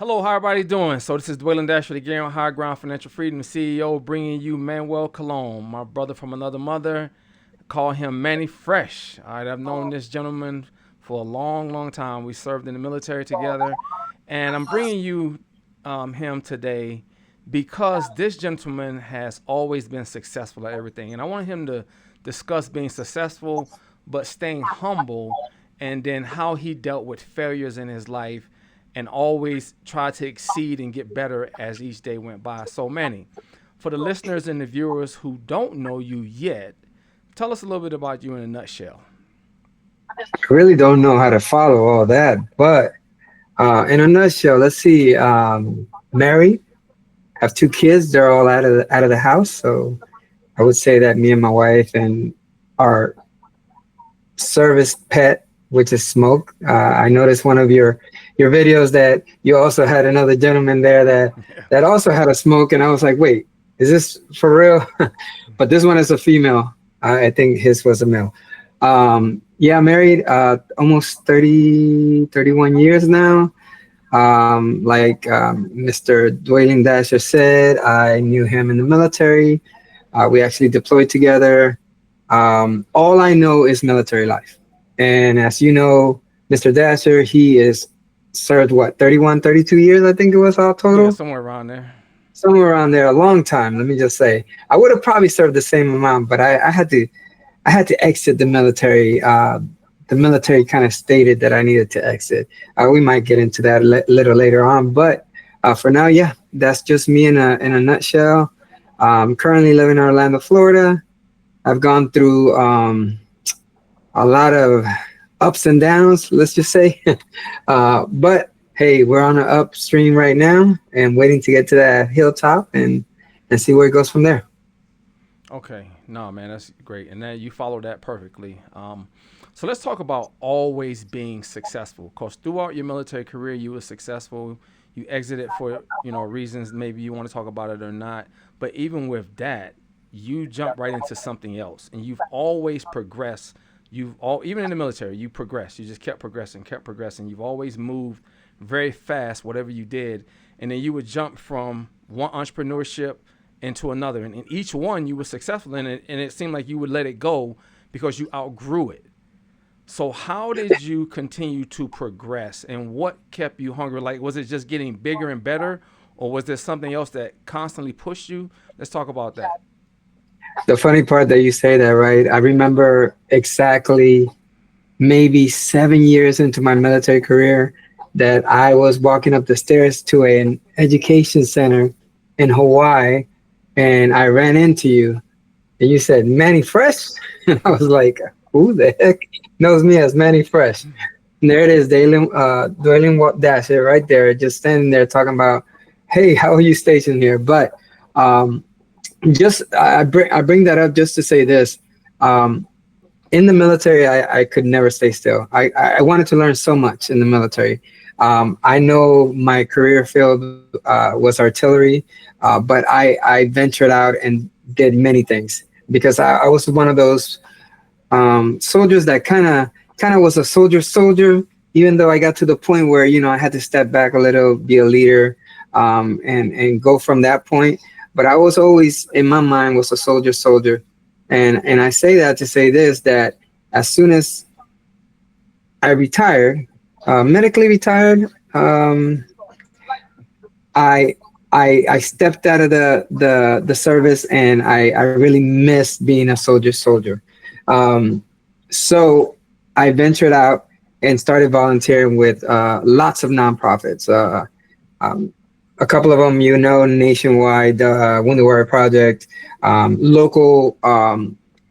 Hello, how everybody doing? So this is Dwaylen Dasher, the Gary on High Ground Financial Freedom CEO, bringing you Manuel Cologne, my brother from another mother. Call him Manny Fresh. All right, I've known this gentleman for a long, long time. We served in the military together, and I'm bringing you him today because this gentleman has always been successful at everything, and I want him to discuss being successful but staying humble, and then how he dealt with failures in his life and always try to exceed and get better as each day went by. So, Manny, for the listeners and the viewers who don't know you yet, tell us a little bit about you in a nutshell. I really don't know how to follow all that, but in a nutshell, let's see. Married, have two kids. They're all out of the house. So I would say that me and my wife and our service pet, which is Smoke. I noticed one of your videos that you also had another gentleman there Yeah. that also had a Smoke, and I was like, wait, is this for real? But this one is a female. I think his was a male. Yeah, married almost 31 years now. Mr. Dwayne Dasher said, I knew him in the military. We actually deployed together. All I know is military life. And as you know, Mr. Dasher, he is served what, 31, 32 years, I think it was all Yeah, total. somewhere around there. Somewhere around there, a long time. Let me just say, I would have probably served the same amount, but I had to exit the military. The military kind of stated that I needed to exit. We might get into that a little later on, but for now, yeah, that's just me in a nutshell. Currently living in Orlando, Florida. I've gone through a lot of ups and downs, let's just say. But hey, we're on an upstream right now and waiting to get to that hilltop and see where it goes from there. Okay, no, man, that's great, and then you followed that perfectly. So let's talk about always being successful. Because throughout your military career, you were successful. You exited for reasons maybe you want to talk about it or not. But even with that, you jump right into something else, and you've always progressed. Even in the military, you progressed. You just kept progressing, kept progressing. You've always moved very fast, whatever you did, and then you would jump from one entrepreneurship into another, and in each one you were successful in it, and it seemed like you would let it go because you outgrew it. So how did you continue to progress, and what kept you hungry? Like, was it just getting bigger and better, or was there something else that constantly pushed you? Let's talk about that. The funny part that you say that, right? I remember exactly maybe 7 years into my military career that I was walking up the stairs to an education center in Hawaii, and I ran into you, and you said, Manny Fresh? And I was like, who the heck knows me as Manny Fresh? And there it is, Dwaylen Dasher right there, just standing there talking about, hey, how are you stationed here? But um, just I bring that up just to say this. Um, in the military, I could never stay still. I wanted to learn so much in the military. I know my career field was artillery, but I ventured out and did many things because I was one of those soldiers that kind of was a soldier. Even though I got to the point where I had to step back a little, be a leader, and go from that point. But I was always in my mind was a soldier. And I say that to say this, that as soon as I retired, medically retired, I I stepped out of the service, and I really missed being a soldier. Um, so I ventured out and started volunteering with lots of nonprofits. Um, a couple of them, nationwide, Wounded Warrior Project, local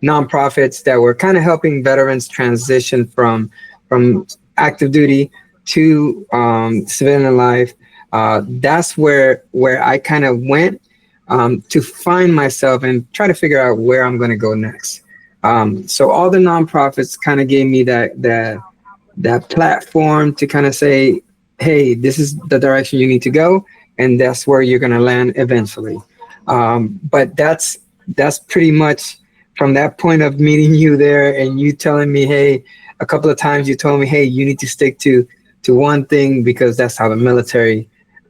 nonprofits that were kind of helping veterans transition from active duty to civilian life. That's where I kind of went to find myself and try to figure out where I'm going to go next. So all the nonprofits kind of gave me that platform to kind of say, hey, this is the direction you need to go, and that's where you're going to land eventually. But that's pretty much from that point of meeting you there, and you telling me, hey, a couple of times you told me, hey, you need to stick to one thing because that's how the military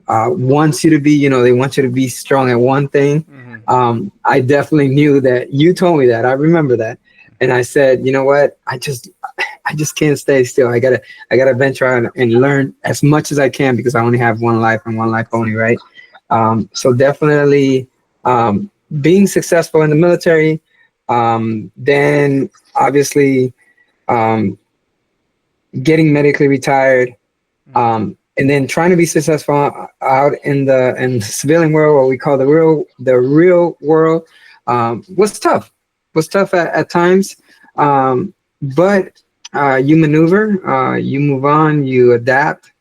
wants you to be, they want you to be strong at one thing. Mm-hmm. I definitely knew that. You told me that. I remember that. And I said, you know what? I just can't stay still. I gotta venture out and learn as much as I can because I only have one life and one life only, right? So definitely being successful in the military, then obviously um, getting medically retired, Mm-hmm. and then trying to be successful out in the civilian world, what we call the real world, was tough. Was tough at times, but you maneuver, you move on, you adapt,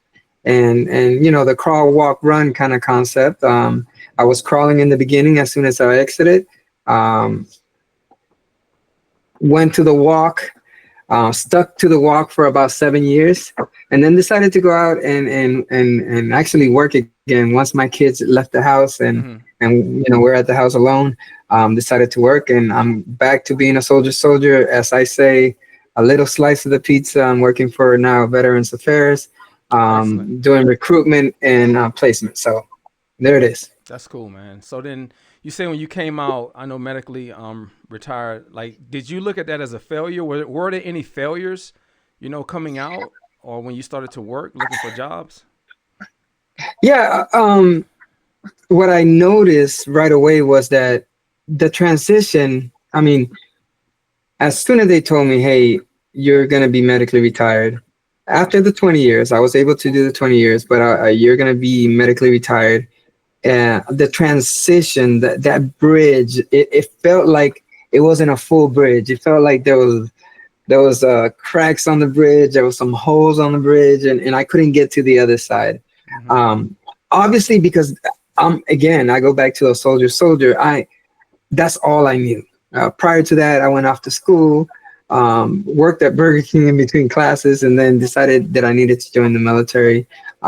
and the crawl, walk, run kind of concept. I was crawling in the beginning. As soon as I exited, um, went to the walk, stuck to the walk for about 7 years, and then decided to go out and actually work again once my kids left the house, Mm-hmm. and we're at the house alone. Decided to work, and I'm back to being a soldier, as I say, a little slice of the pizza. I'm working for now Veterans Affairs, Excellent. doing recruitment and placement. So there it is. That's cool, man. So then you say when you came out, I know medically retired, like did you look at that as a failure? Were there any failures, coming out or when you started to work looking for jobs? Yeah. What I noticed right away was that the transition. I mean, as soon as they told me, "Hey, you're gonna be medically retired," after the 20 years, I was able to do the 20 years, but you're gonna be medically retired. The transition, that bridge, it felt like it wasn't a full bridge. It felt like there was cracks on the bridge. There was some holes on the bridge, and I couldn't get to the other side. Mm-hmm. Um, Obviously, because again, I go back to a soldier. That's all I knew. Prior to that, I went off to school, worked at Burger King in between classes, and then decided that I needed to join the military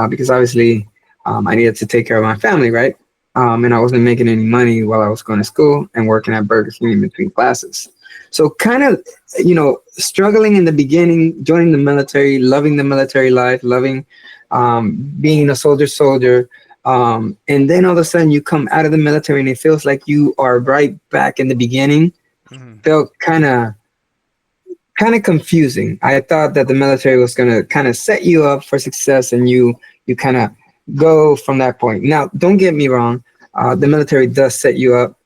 because obviously I needed to take care of my family, right? And I wasn't making any money while I was going to school and working at Burger King in between classes. So kind of, struggling in the beginning, joining the military, loving the military life, loving being a soldier. And then all of a sudden you come out of the military and it feels like you are right back in the beginning. Mm-hmm. Felt kind of confusing. I thought that the military was going to kind of set you up for success, and you kind of go from that point. Now, don't get me wrong, the military does set you up.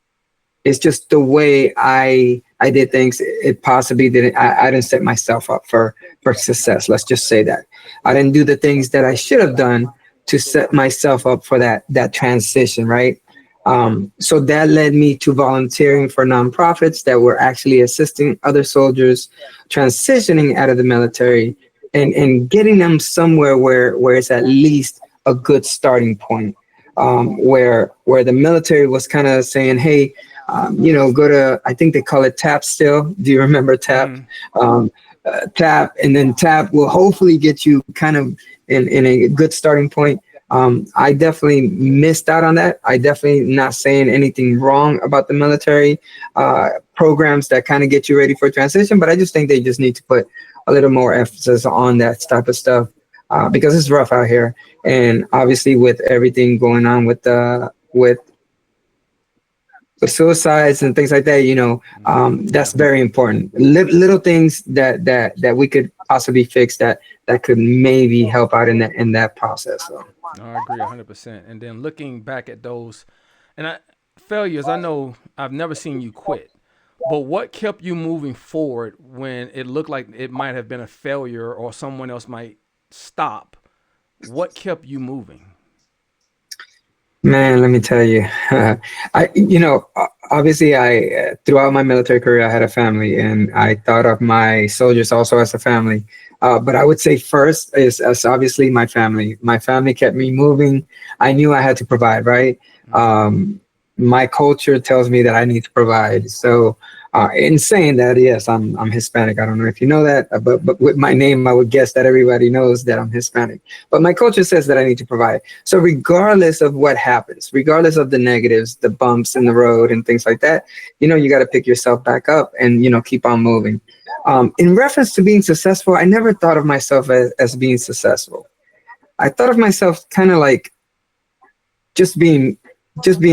It's just the way I did things. It possibly didn't. I didn't set myself up for success. Let's just say that I didn't do the things that I should have done to set myself up for that transition, right? So that led me to volunteering for nonprofits that were actually assisting other soldiers transitioning out of the military, and getting them somewhere where it's at least a good starting point, where the military was kind of saying, hey, go to, I think they call it TAP still. Do you remember TAP? Mm-hmm. TAP, and then TAP will hopefully get you kind of in a good starting point. I definitely missed out on that. I definitely not saying anything wrong about the military programs that kind of get you ready for transition, but I just think they just need to put a little more emphasis on that type of stuff because it's rough out here, and obviously with everything going on with suicides and things like that, that's very important. Little things that we could possibly fix that could maybe help out in that process. So. No, I agree 100%. And then looking back at those failures, I know I've never seen you quit, but what kept you moving forward when it looked like it might have been a failure or someone else might stop? What kept you moving? Man, let me tell you, obviously, throughout my military career, I had a family, and I thought of my soldiers also as a family. But I would say first is as obviously my family. My family kept me moving. I knew I had to provide, right? Mm-hmm. My culture tells me that I need to provide. So, in saying that, yes, I'm Hispanic. I don't know if you know that, but with my name, I would guess that everybody knows that I'm Hispanic. But my culture says that I need to provide. So, regardless of what happens, regardless of the negatives, the bumps in the road, and things like that, you got to pick yourself back up and keep on moving. In reference to being successful, I never thought of myself as being successful. I thought of myself kind of like just being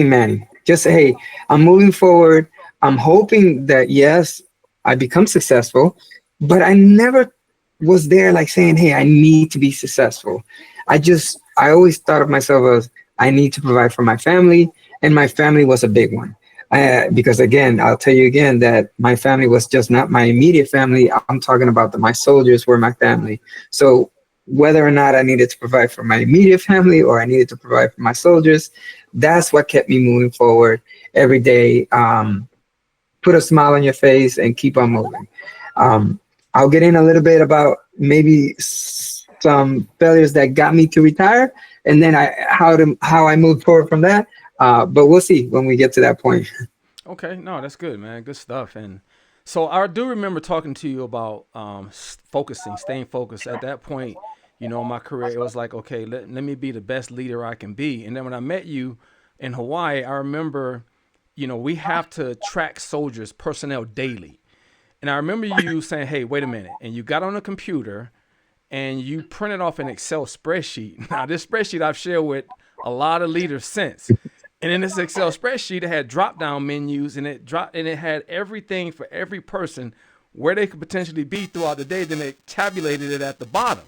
Manny. Just say, hey, I'm moving forward. I'm hoping that yes, I become successful, but I never was there like saying, hey, I need to be successful. I always thought of myself as I need to provide for my family, and my family was a big one. Because again, I'll tell you again that my family was just not my immediate family. I'm talking about my soldiers were my family. So whether or not I needed to provide for my immediate family or I needed to provide for my soldiers, that's what kept me moving forward every day. Put a smile on your face and keep on moving. Um, I'll get in a little bit about maybe some failures that got me to retire, and then how I moved forward from that. But we'll see when we get to that point. Okay, no, that's good, man. Good stuff. And so I do remember talking to you about focusing, staying focused. At that point, in my career, it was like, okay, let me be the best leader I can be. And then when I met you in Hawaii, I remember, we have to track soldiers, personnel daily. And I remember you saying, hey, wait a minute. And you got on a computer and you printed off an Excel spreadsheet. Now, this spreadsheet I've shared with a lot of leaders since. And in this Excel spreadsheet, it had drop down menus and it had everything for every person where they could potentially be throughout the day. Then it tabulated it at the bottom.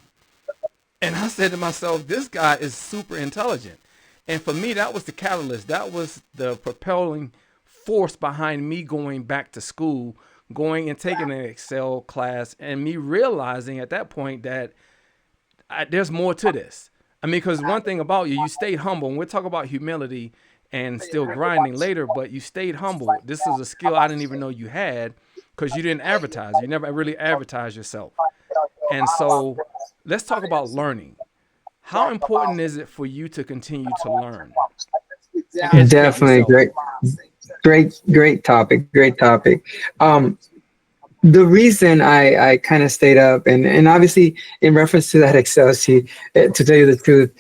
And I said to myself, this guy is super intelligent. And for me, that was the catalyst. That was the propelling force behind me going back to school, going and taking an Excel class, and me realizing at that point that there's more to this. I mean, because one thing about you stayed humble. And we'll talk about humility and still grinding later, but you stayed humble. This is a skill I didn't even know you had because you didn't advertise. You never really advertised yourself. And so let's talk about learning. How important is it for you to continue to learn and educate Definitely yourself? great topic. Great topic. The reason I kind of stayed up, and obviously in reference to that Excel sheet, to tell you the truth,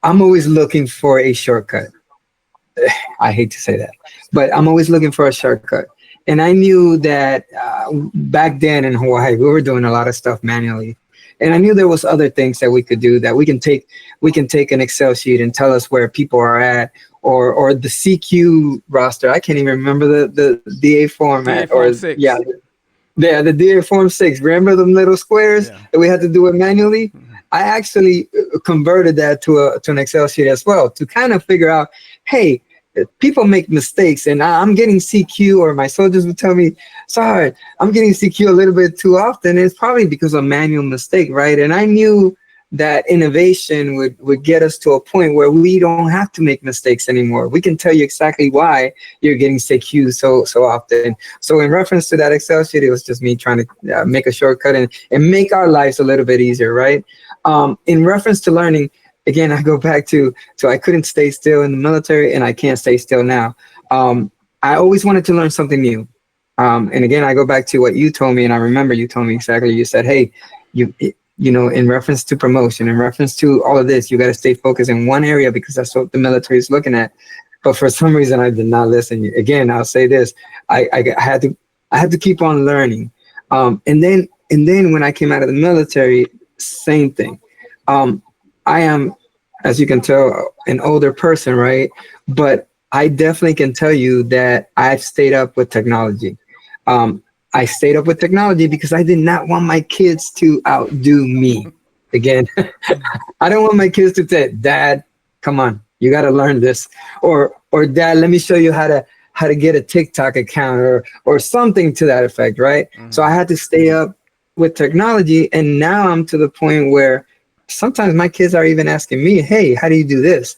I'm always looking for a shortcut. I hate to say that, but I'm always looking for a shortcut. And I knew that back then in Hawaii, we were doing a lot of stuff manually. And I knew there was other things that we could do, that we can take an Excel sheet and tell us where people are at, or the CQ roster. I can't even remember the DA format, DA form 6. The DA form 6. Remember them little squares that we had to do it manually? Mm-hmm. I actually converted that to an Excel sheet as well to kind of figure out, hey, people make mistakes, and I'm getting CQ, or my soldiers would tell me, sorry, I'm getting CQ a little bit too often. It's probably because of manual mistake, right? And I knew that innovation would get us to a point where we don't have to make mistakes anymore. We can tell you exactly why you're getting CQ so often. So in reference to that Excel sheet, it was just me trying to make a shortcut and make our lives a little bit easier, right? In reference to learning, again, I go back to I couldn't stay still in the military, and I can't stay still now. I always wanted to learn something new. And again, I go back to what you told me, and I remember you told me exactly. You said, hey, in reference to promotion, in reference to all of this, you got to stay focused in one area because that's what the military is looking at. But for some reason, I did not listen. Again, I'll say this: I had to keep on learning. And then when I came out of the military, same thing. I am, as you can tell, an older person, right? But I definitely can tell you that I've stayed up with technology. I stayed up with technology because I did not want my kids to outdo me. Again, I don't want my kids to say, Dad, come on, you got to learn this. Or Dad, let me show you how to get a TikTok account or something to that effect, right? Mm-hmm. So I had to stay up with technology. And now I'm to the point where sometimes my kids are even asking me, hey, how do you do this?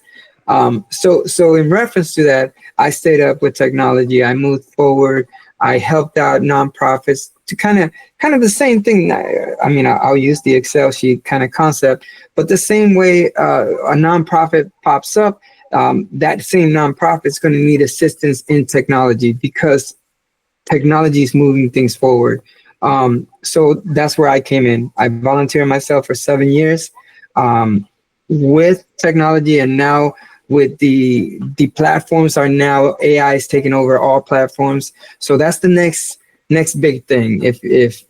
So in reference to that, I stayed up with technology. I moved forward. I helped out nonprofits to kind of the same thing. I mean, I'll use the Excel sheet kind of concept, but the same way a nonprofit pops up, that same nonprofit is going to need assistance in technology because technology is moving things forward. So that's where I came in. I volunteered myself for 7 years with technology, and now with the platforms are now AI is taking over all platforms. So that's the next big thing. If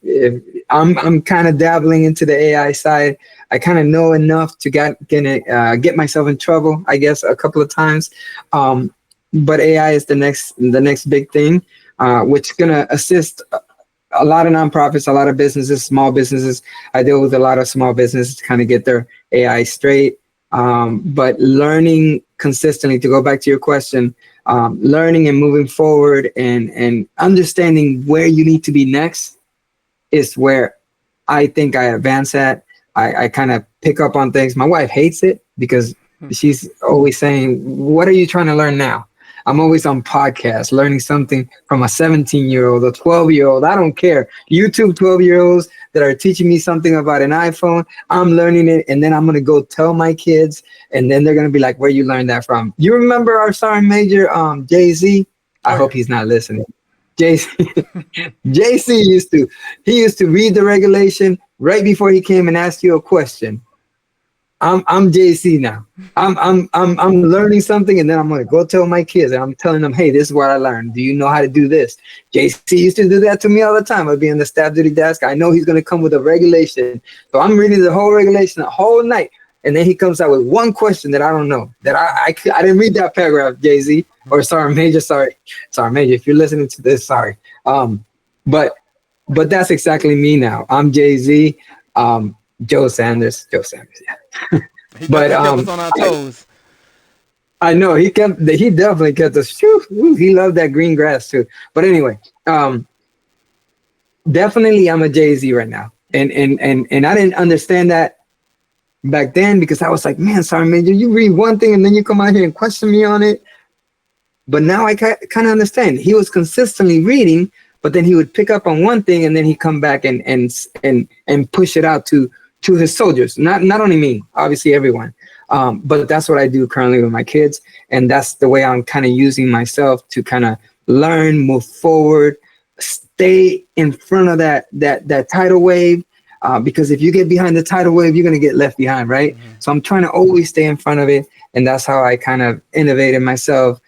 I'm kind of dabbling into the AI side. I kind of know enough to get myself in trouble, I guess, a couple of times. But AI is the next big thing, which is gonna assist a lot of nonprofits, a lot of businesses, small businesses. I deal with a lot of small businesses to kind of get their AI straight. But learning consistently, to go back to your question, learning and moving forward and understanding where you need to be next is where I think I advance at. I kind of pick up on things. My wife hates it because she's always saying, "What are you trying to learn now?" I'm always on podcasts, learning something from a 17-year-old, a 12-year-old. I don't care. YouTube 12-year-olds that are teaching me something about an iPhone. I'm learning it, and then I'm going to go tell my kids, and then they're going to be like, where you learned that from? You remember our sergeant major, Jay-Z? I Oh hope yeah. he's not listening. JC, JC used to read the regulation right before he came and asked you a question. I'm JC now. I'm learning something, and then I'm gonna go tell my kids, and I'm telling them, hey, this is what I learned. Do you know how to do this? JC used to do that to me all the time. I'd be on the staff duty desk. I know he's gonna come with a regulation, so I'm reading the whole regulation the whole night, and then he comes out with one question that I don't know. That I didn't read that paragraph, JZ or Sergeant Major. Sorry, Sergeant Major, if you're listening to this, sorry. But that's exactly me now. I'm Jay Z. Joe Sanders. Yeah. He But definitely kept us on our toes. I know he definitely kept us. He loved that green grass too. But anyway, definitely I'm a Jay Z right now, and I didn't understand that back then because I was like, man, Sergeant Major, you read one thing and then you come out here and question me on it. But now I kind of understand. He was consistently reading, but then he would pick up on one thing and then he'd come back and push it out to his soldiers. Not only me, obviously everyone. But that's what I do currently with my kids, and that's the way I'm kind of using myself to kind of learn, move forward, stay in front of that tidal wave. Because if you get behind the tidal wave, you're gonna get left behind, right? Mm-hmm. So I'm trying to always stay in front of it, and that's how I kind of innovated myself.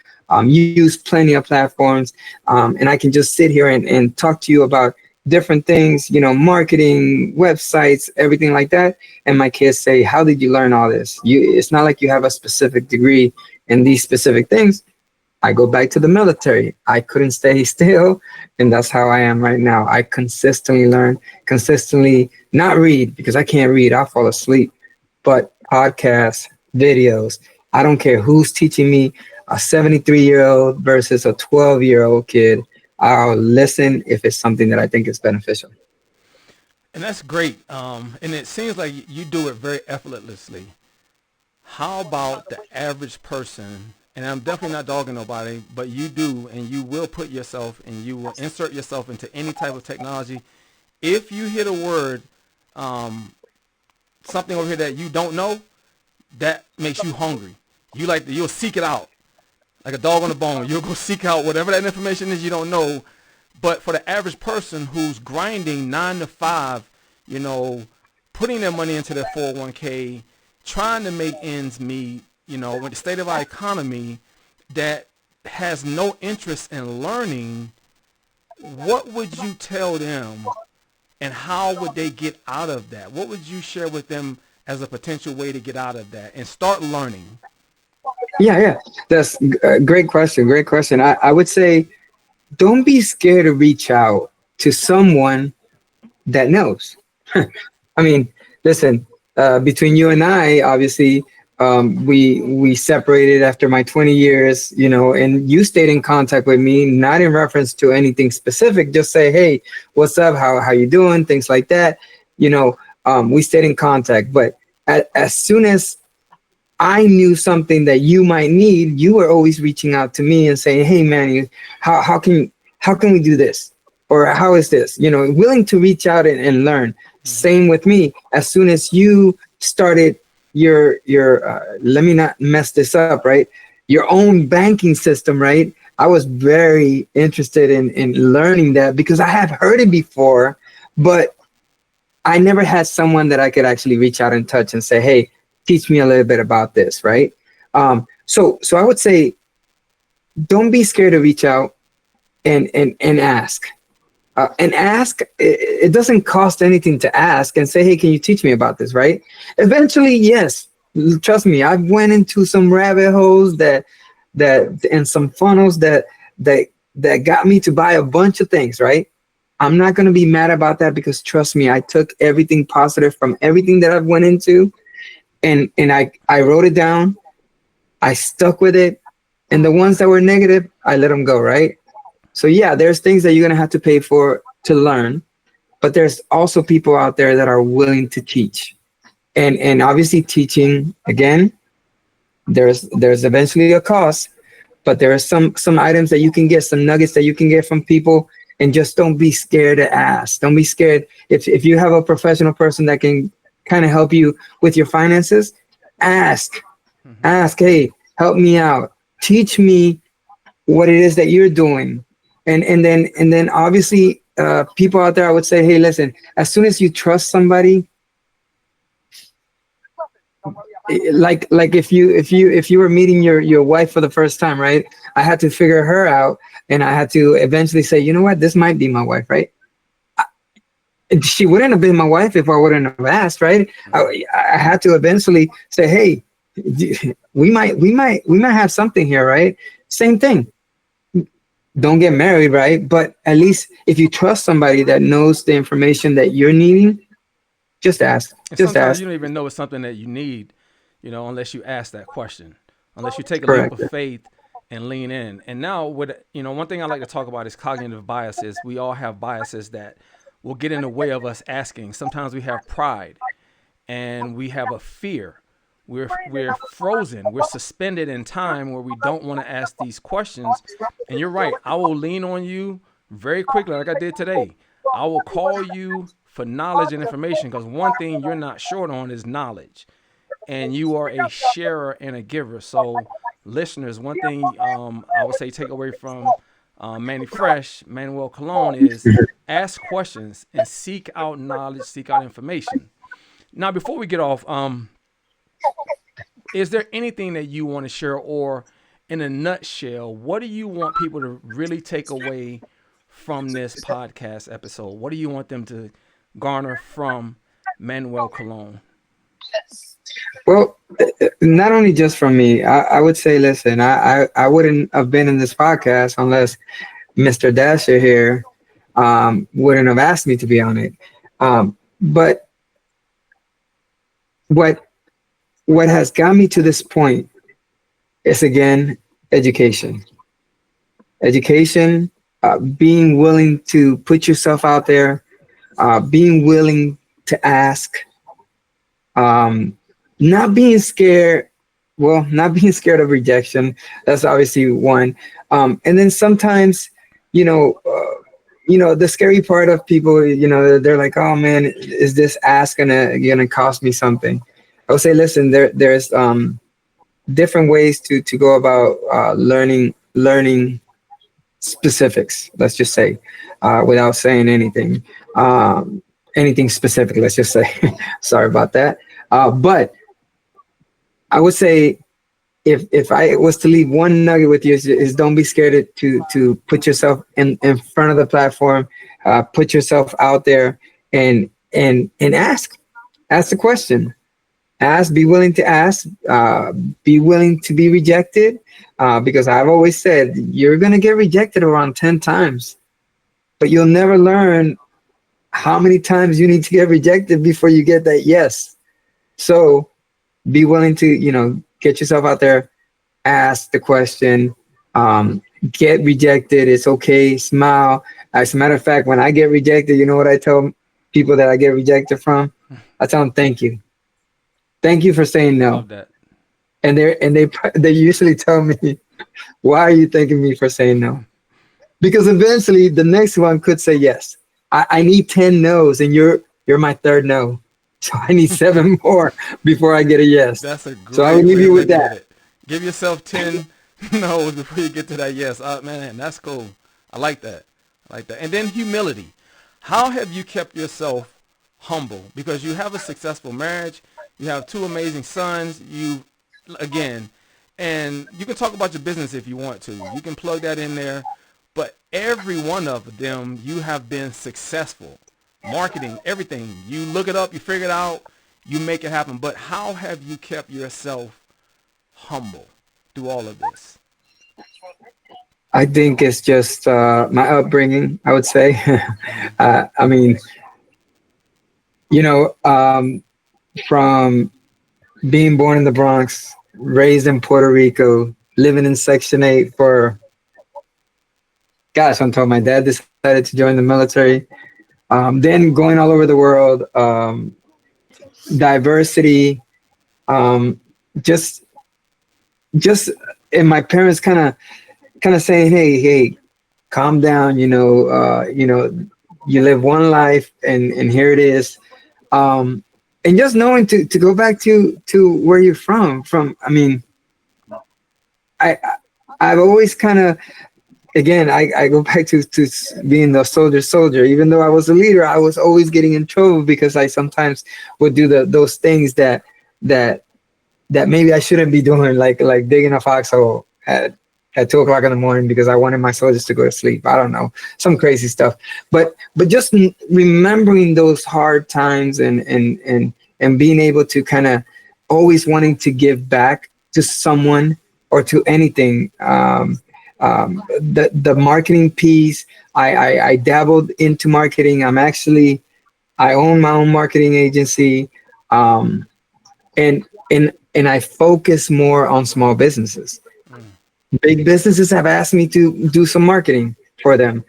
Use plenty of platforms, and I can just sit here and talk to you about different things, marketing, websites, everything like that. And my kids say, how did you learn all this? It's not like you have a specific degree in these specific things. I go back to the military. I couldn't stay still, and that's how I am right now. I consistently learn, consistently not read because I can't read. I'll fall asleep, but podcasts, videos. I don't care who's teaching me, a 73-year-old versus a 12-year-old kid. I'll listen if it's something that I think is beneficial. And that's great. And it seems like you do it very effortlessly. How about the average person? And I'm definitely not dogging nobody, but you do, and you will put yourself and you will insert yourself into any type of technology. If you hit a word, something over here that you don't know, that makes you hungry. You'll seek it out. Like a dog on the bone. You'll go seek out whatever that information is you don't know. But for the average person who's grinding 9 to 5, putting their money into their 401k, trying to make ends meet, with the state of our economy that has no interest in learning, what would you tell them and how would they get out of that? What would you share with them as a potential way to get out of that and start learning? Yeah. That's a great question. Great question. I would say, don't be scared to reach out to someone that knows. I mean, listen, between you and I, obviously, we separated after my 20 years, and you stayed in contact with me, not in reference to anything specific, just say, hey, what's up? How you doing? Things like that. We stayed in contact, but as soon as I knew something that you might need, you were always reaching out to me and saying, hey man, how can we do this? Or how is this? Willing to reach out and learn. Mm-hmm. Same with me. As soon as you started your let me not mess this up, right? Your own banking system, right? I was very interested in learning that because I have heard it before, but I never had someone that I could actually reach out and touch and say, hey, teach me a little bit about this, right? So I would say, don't be scared to reach out and ask. and ask. It doesn't cost anything to ask and say, hey, can you teach me about this, right? Eventually, yes. Trust me, I've went into some rabbit holes that and some funnels that that got me to buy a bunch of things, right? I'm not going to be mad about that because trust me, I took everything positive from everything that I've went into, and I wrote it down. I stuck with it, and the ones that were negative, I let them go, right? So yeah, there's things that you're going to have to pay for to learn, but there's also people out there that are willing to teach. And obviously teaching, again, there's eventually a cost, but there are some items that you can get, some nuggets that you can get from people, and just don't be scared to ask. Don't be scared. If you have a professional person that can kind of help you with your finances, ask. Hmm. Ask, hey, help me out. Teach me what it is that you're doing. And then obviously people out there, I would say, hey, listen, as soon as you trust somebody, like if you were meeting your wife for the first time, right? I had to figure her out, and I had to eventually say, you know what, this might be my wife, right? She wouldn't have been my wife if I wouldn't have asked, right? I had to eventually say, hey, we might have something here, right? Same thing. Don't get married, right? But at least if you trust somebody that knows the information that you're needing, just ask. And Just sometimes you ask. don't even know it's something that you need, unless you ask that question, unless you take a leap Correct. of faith and lean in. And now, one thing I like to talk about is cognitive biases. We all have biases that will get in the way of us asking. Sometimes we have pride and we have a fear. We're frozen. We're suspended in time where we don't want to ask these questions. And you're right. I will lean on you very quickly, like I did today. I will call you for knowledge and information because one thing you're not short on is knowledge, and you are a sharer and a giver. So, listeners, one thing I would say take away from Manny Fresh, Manuel Cologne is ask questions and seek out knowledge, seek out information. Now, before we get off, is there anything that you want to share, or in a nutshell, what do you want people to really take away from this podcast episode? What do you want them to garner from Manuel Cologne? Well, not only just from me, I would say, listen, I wouldn't have been in this podcast unless Mr. Dasher here wouldn't have asked me to be on it. But what what has got me to this point is, again, education. Education, being willing to put yourself out there, being willing to ask, um, not being scared. Well, not being scared of rejection. That's obviously one. And then sometimes, you know, the scary part of people, they're like, oh man, is this ask gonna cost me something? I would say, listen, there's different ways to go about learning specifics. Let's just say, without saying anything specific. Let's just say, sorry about that. But I would say, if I was to leave one nugget with you, is don't be scared to put yourself in front of the platform, put yourself out there, and ask the question. Ask, be willing to ask, be willing to be rejected, because I've always said you're gonna get rejected around 10 times, but you'll never learn how many times you need to get rejected before you get that yes. So be willing to get yourself out there, ask the question, get rejected, it's okay, smile. As a matter of fact, when I get rejected, you know what I tell people that I get rejected from? I tell them, thank you for saying I no. love that. And they usually tell me, why are you thanking me for saying no? Because eventually the next one could say yes. I need 10 no's, and you're my third no. So I need 7 more before I get a yes. That's a So I will great leave way of you with looking at that. it. Give yourself 10 no's before you get to that yes. Man, that's cool. I like that. I like that. And then humility. How have you kept yourself humble? Because you have a successful marriage. You have 2 amazing sons. Again, and you can talk about your business if you want to. You can plug that in there. but every one of them you have been successful. Marketing, everything. You look it up, you figure it out, you make it happen. But how have you kept yourself humble through all of this? I think it's just my upbringing, I would say. Mm-hmm. I mean, you know, from being born in the Bronx, raised in Puerto Rico, living in Section 8 for, gosh, until my dad decided to join the military. Then going all over the world, diversity, um, just, just, and my parents kind of saying, hey, calm down, you live one life and here it is. And just knowing to go back to where you're from, I mean, I I've always kind of, again, I go back to being the soldier. Even though I was a leader, I was always getting in trouble because I sometimes would do those things that that maybe I shouldn't be doing, like digging a foxhole at 2 o'clock in the morning because I wanted my soldiers to go to sleep. I don't know, some crazy stuff. But just remembering those hard times and being able to kind of always wanting to give back to someone or to anything. The marketing piece, I dabbled into marketing. I own my own marketing agency, and and I focus more on small businesses. Mm. Big businesses have asked me to do some marketing for them.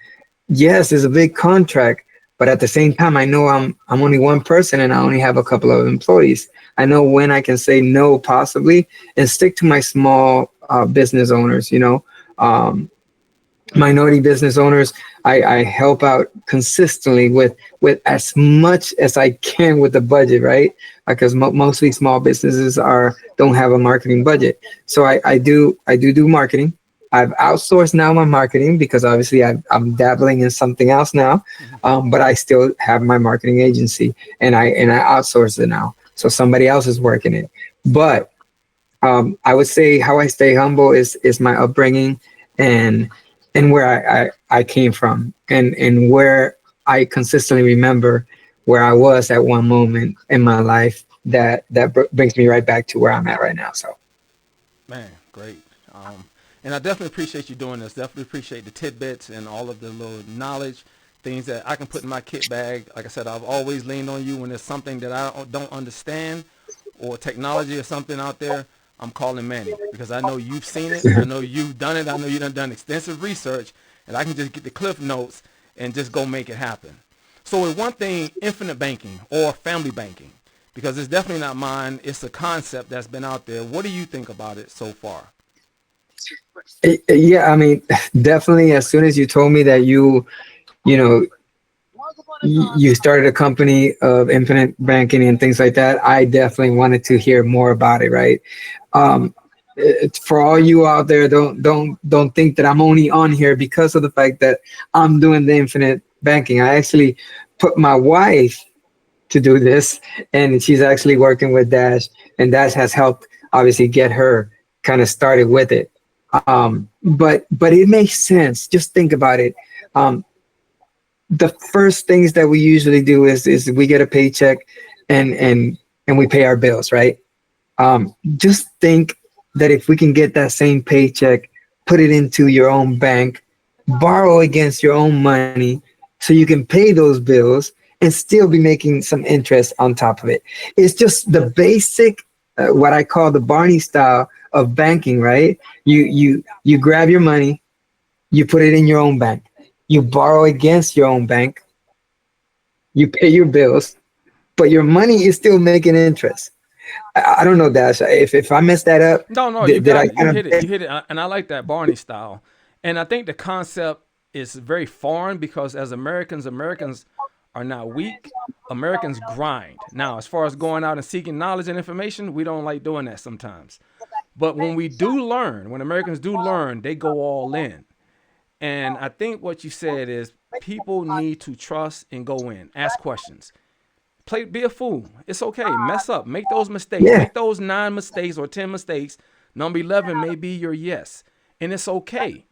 Yes, it's a big contract, but at the same time, I know I'm only one person and I only have a couple of employees. I know when I can say no, possibly, and stick to my small business owners. Um, Minority business owners. I help out consistently with as much as I can with the budget, right? Because mostly small businesses are don't have a marketing budget. So I do marketing. I've outsourced now my marketing because obviously I'm dabbling in something else now, Mm-hmm. but I still have my marketing agency and I outsource it now. So somebody else is working it. But I would say how I stay humble is my upbringing and and where I came from and where I consistently remember where I was at one moment in my life that brings me right back to where I'm at right now. So Man, great. And I definitely appreciate you doing this. Definitely appreciate the tidbits and all of the little knowledge, things that I can put in my kit bag. Like I said, I've always leaned on you when there's something that I don't understand or technology or something out there. I'm calling Manny because I know you've seen it. I know you've done it. I know you've done extensive research, and I can just get the cliff notes and just go make it happen. So with one thing, infinite banking or family banking, because it's definitely not mine. It's a concept that's been out there. What do you think about it so far? yeah, I mean, definitely. As soon as you told me that you know you started a company of infinite banking and things like that, I definitely wanted to hear more about it. Right. For all you out there, don't think that I'm only on here because of the fact that I'm doing the infinite banking. I actually put my wife to do this, and she's actually working with Dash, and Dash has helped obviously get her kind of started with it. But it makes sense. Just think about it. Um, the first things that we usually do is we get a paycheck, and we pay our bills, right? Just think that if we can get that same paycheck, put it into your own bank, borrow against your own money, so you can pay those bills and still be making some interest on top of it. It's just the basic, what I call the Barney style of banking, right? You grab your money, you put it in your own bank, you borrow against your own bank, you pay your bills, but your money is still making interest. I don't know, Dash. If I messed that up, No, you did I got it. You kind hit it. of? You hit it. And I like that Barney style. And I think the concept is very foreign because as Americans, Americans are not weak. Americans grind. Now, as far as going out and seeking knowledge and information, we don't like doing that sometimes. But when we do learn, when Americans do learn, they go all in. And I think what you said is people need to trust and go in, ask questions. Play, be a fool. It's okay. Mess up. Make those mistakes. Yeah, Make those 9 mistakes or 10 mistakes. Number 11 may be your yes. And it's okay.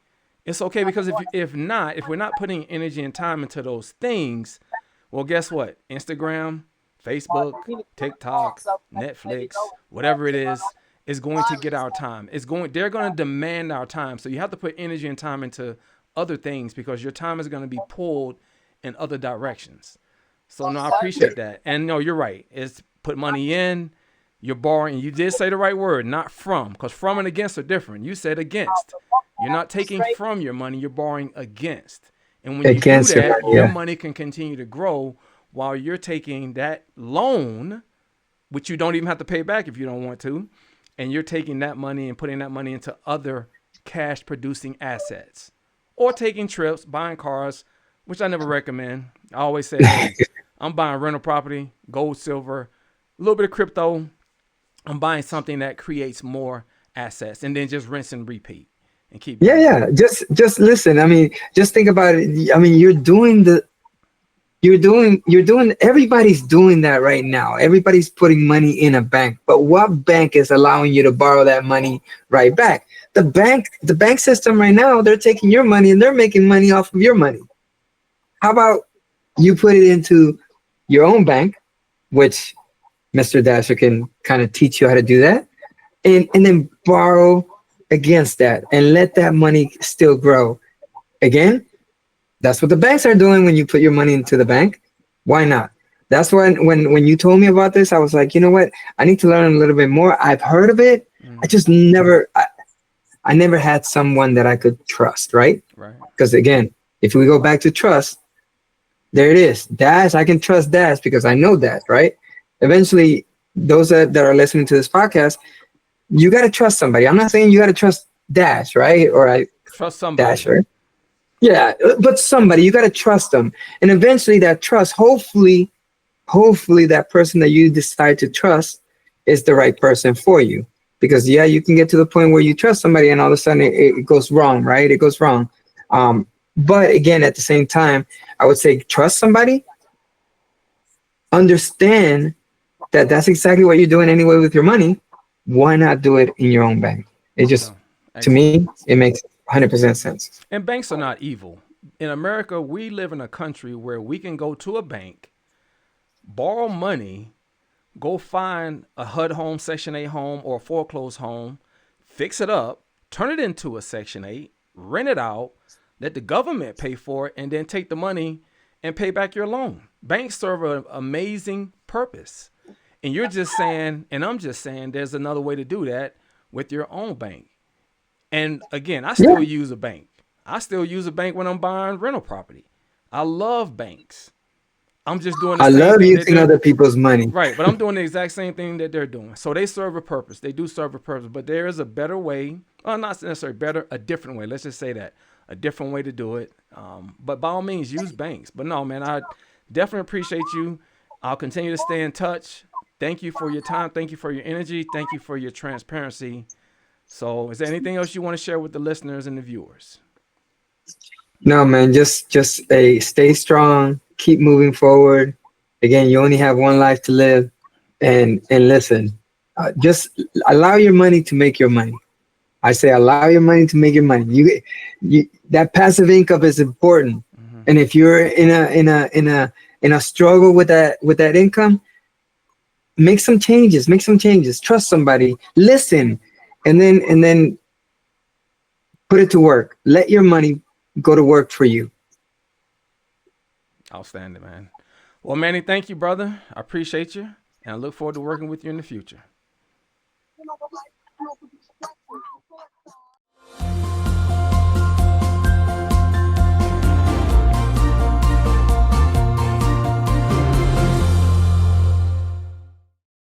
It's okay because if we're not putting energy and time into those things, well, guess what? Instagram, Facebook, TikTok, Netflix, whatever it is going to get our time. They're going to demand our time. So you have to put energy and time into other things because your time is going to be pulled in other directions. So no, I appreciate that. And no, you're right. It's put money in, you're borrowing. You did say the right word, not from, because from and against are different. You said against. You're not taking from your money, you're borrowing against. And when you do Against your that, money, your yeah. money can continue to grow while you're taking that loan, which you don't even have to pay back if you don't want to, and you're taking that money and putting that money into other cash producing assets or taking trips, buying cars, which I never recommend. I always say, hey, I'm buying rental property, gold, silver, a little bit of crypto. I'm buying something that creates more assets and then just rinse and repeat and keep Yeah, going. yeah. Just listen. I mean, just think about it. I mean, you're doing everybody's doing that right now. Everybody's putting money in a bank. But what bank is allowing you to borrow that money right back? The bank system right now, they're taking your money and they're making money off of your money. How about you put it into your own bank, which Mr. Dasher can kind of teach you how to do that, and then borrow against that and let that money still grow. Again, that's what the banks are doing when you put your money into the bank. Why not? That's when you told me about this, I was like, you know what? I need to learn a little bit more. I've heard of it. I Mm, just I never had someone that I could trust, right? right. Because again, if we go back to trust, there it is. Dash, I can trust Dash because I know that, right? Eventually, those that are listening to this podcast, you got to trust somebody. I'm not saying you got to trust Dash, right? Or I Trust somebody. Dasher. Yeah, but somebody, you got to trust them. And eventually that trust, hopefully that person that you decide to trust is the right person for you. Because yeah, you can get to the point where you trust somebody and all of a sudden it goes wrong, right? It goes wrong. But again, at the same time, I would say trust somebody, understand that that's exactly what you're doing anyway with your money. Why not do it in your own bank? It just, No, to excellent. me, it makes 100% sense. And banks are not evil. In America, we live in a country where we can go to a bank, borrow money, go find a HUD home, Section 8 home, or a foreclosed home, fix it up, turn it into a Section 8, rent it out, let the government pay for it, and then take the money and pay back your loan. Banks serve an amazing purpose. And you're just saying, and I'm just saying, there's another way to do that with your own bank. And again, I Yeah, still use a bank. I still use a bank when I'm buying rental property. I love banks. I'm just doing the I same love thing that using they're other people's money. right, but I'm doing the exact same thing that they're doing. So they serve a purpose. They do serve a purpose, but there is a better way. Well, not necessarily better, a different way. Let's just say that a different way to do it. But by all means, use banks. But no, man, I definitely appreciate you. I'll continue to stay in touch. Thank you for your time. Thank you for your energy. Thank you for your transparency. So, is there anything else you want to share with the listeners and the viewers? No, man, just stay strong, keep moving forward. Again, you only have one life to live, and listen, just allow your money to make your money. I say allow your money to make your money. You that passive income is important, Mm-hmm. and if you're in a struggle with that income, make some changes. Make some changes. Trust somebody. Listen, and then put it to work. Let your money go to work for you. Outstanding, man. Well, Manny, thank you, brother. I appreciate you, and I look forward to working with you in the future.